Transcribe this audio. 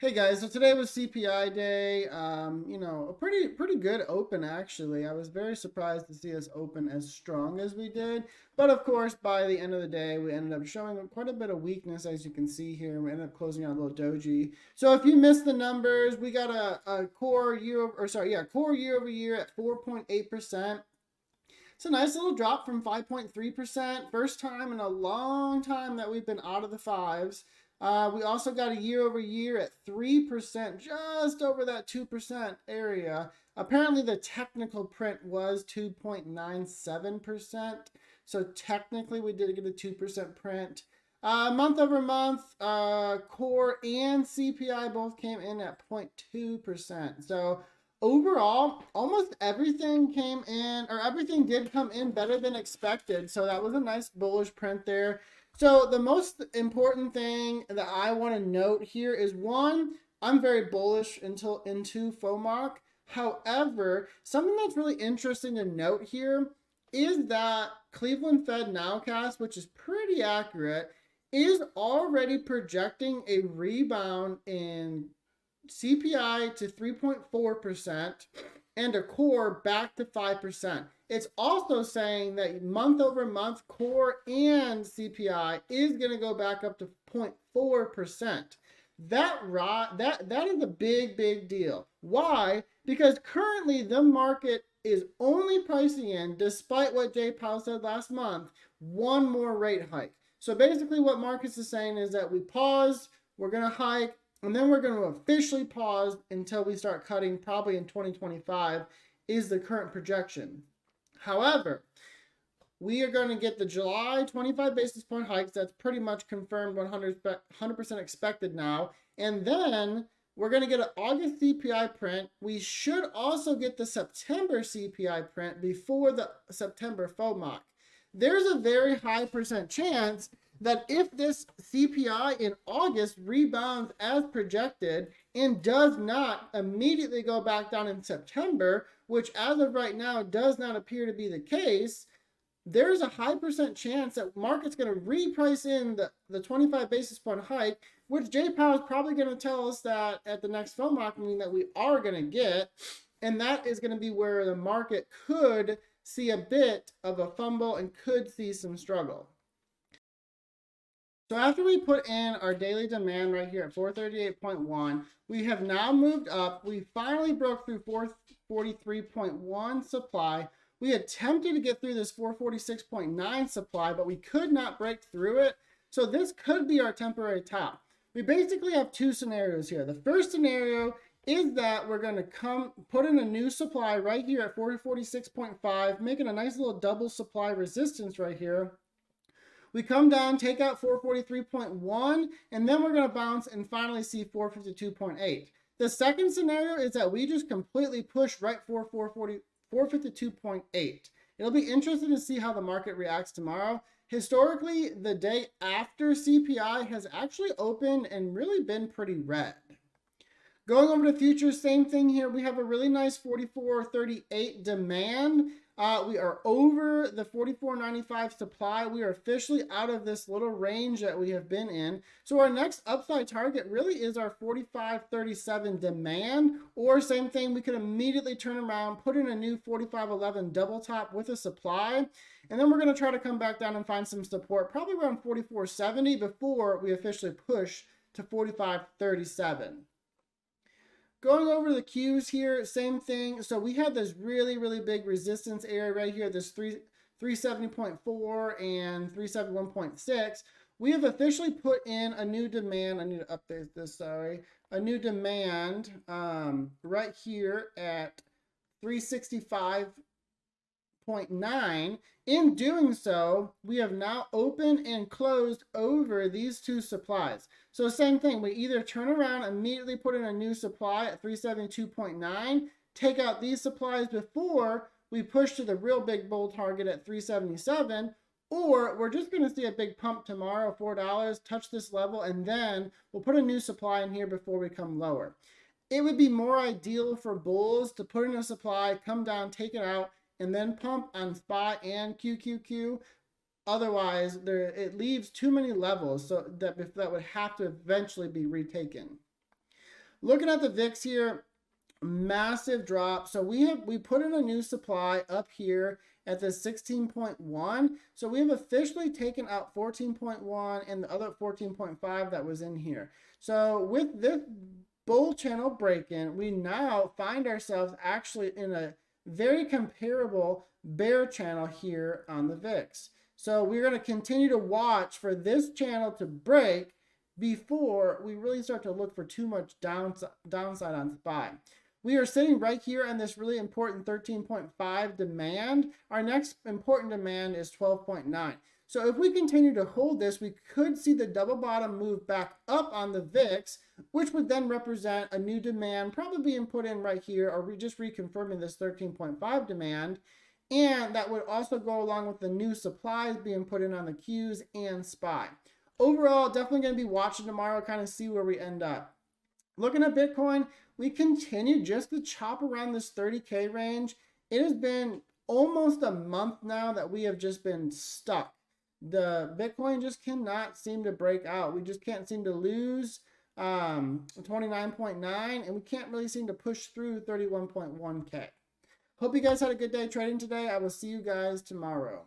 Hey guys, so today was CPI day. A pretty good open actually. I was very surprised to see us open as strong as we did. But of course, by the end of the day, we ended up showing quite a bit of weakness, as you can see here. We ended up closing out a little doji. So if you missed the numbers, we got a core core year over year at 4.8%. It's a nice little drop from 5.3%. First time in a long time that we've been out of the fives. We also got a year over year at 3%, just over that 2% area. Apparently, the technical print was 2.97%. So technically, we did get a 2% print. Month over month, core and CPI both came in at 0.2%. So overall, almost everything came in, or everything did come in better than expected. So that was a nice bullish print there. So the most important thing that I want to note here is one, I'm very bullish into FOMOC. However, something that's really interesting to note here is that Cleveland Fed Nowcast, which is pretty accurate, is already projecting a rebound in CPI to 3.4% and a core back to 5%. It's also saying that month over month core and CPI is going to go back up to 0.4%. That is a big deal. Why? Because currently the market is only pricing in, despite what Jay Powell said last month, one more rate hike. So basically what Marcus is saying is that we pause, we're going to hike, and then we're going to officially pause until we start cutting, probably in 2025, is the current projection. However, we are going to get the July 25 basis point hikes. That's pretty much confirmed, 100% expected now. And then we're going to get an August CPI print. We should also get the September CPI print before the September FOMOC. There's a very high percent chance that if this CPI in August rebounds as projected and does not immediately go back down in September, which as of right now does not appear to be the case, there's a high percent chance that market's going to reprice in the 25 basis point hike, which Jay Powell is probably going to tell us that at the next FOMOC meeting that we are going to get. And that is going to be where the market could see a bit of a fumble and could see some struggle. So after we put in our daily demand right here at 438.1, we have now moved up. We finally broke through 443.1 supply. We attempted to get through this 446.9 supply, but we could not break through it. So this could be our temporary top. We basically have two scenarios here. The first scenario is that we're going to put in a new supply right here at 446.5, making a nice little double supply resistance right here. We come down, take out 443.1, and then we're going to bounce and finally see 452.8. The second scenario is that we just completely push right for 452.8. It'll be interesting to see how the market reacts tomorrow. Historically, the day after CPI has actually opened and really been pretty red. Going over to futures, same thing here. We have a really nice 44.38 demand. We are over the 44.95 supply. We are officially out of this little range that we have been in. So our next upside target really is our 45.37 demand, or same thing, we could immediately turn around, put in a new 45.11 double top with a supply, and then we're going to try to come back down and find some support, probably around 44.70 before we officially push to 45.37. Going over the Qs here, same thing. So we had this really big resistance area right here, this 370.4 and 371.6. We have officially put in a new demand. I need to update this, sorry. A new demand right here at 365.9. In doing so, we have now opened and closed over these two supplies. So same thing, we either turn around, immediately put in a new supply at 372.9, take out these supplies before we push to the real big bull target at 377, or we're just going to see a big pump tomorrow, $4, touch this level, and then we'll put a new supply in here before we come lower. It would be more ideal for bulls to put in a supply, come down, take it out, and then pump on SPY and QQQ. Otherwise, it leaves too many levels so that would have to eventually be retaken. Looking at the VIX here, massive drop. So we put in a new supply up here at the 16.1. So we have officially taken out 14.1 and the other 14.5 that was in here. So with this bull channel break-in, we now find ourselves actually in a very comparable bear channel here on the VIX. So we're going to continue to watch for this channel to break before we really start to look for too much downside on SPY. We are sitting right here on this really important 13.5 demand. Our next important demand is 12.9. So if we continue to hold this, we could see the double bottom move back up on the VIX, which would then represent a new demand probably being put in right here, or just reconfirming this 13.5 demand. And that would also go along with the new supplies being put in on the Qs and SPY. Overall, definitely going to be watching tomorrow, kind of see where we end up. Looking at Bitcoin, we continue just to chop around this 30K range. It has been almost a month now that we have just been stuck. The Bitcoin just cannot seem to break out. We just can't seem to lose 29.9, and we can't really seem to push through 31.1K. Hope you guys had a good day trading today. I will see you guys tomorrow.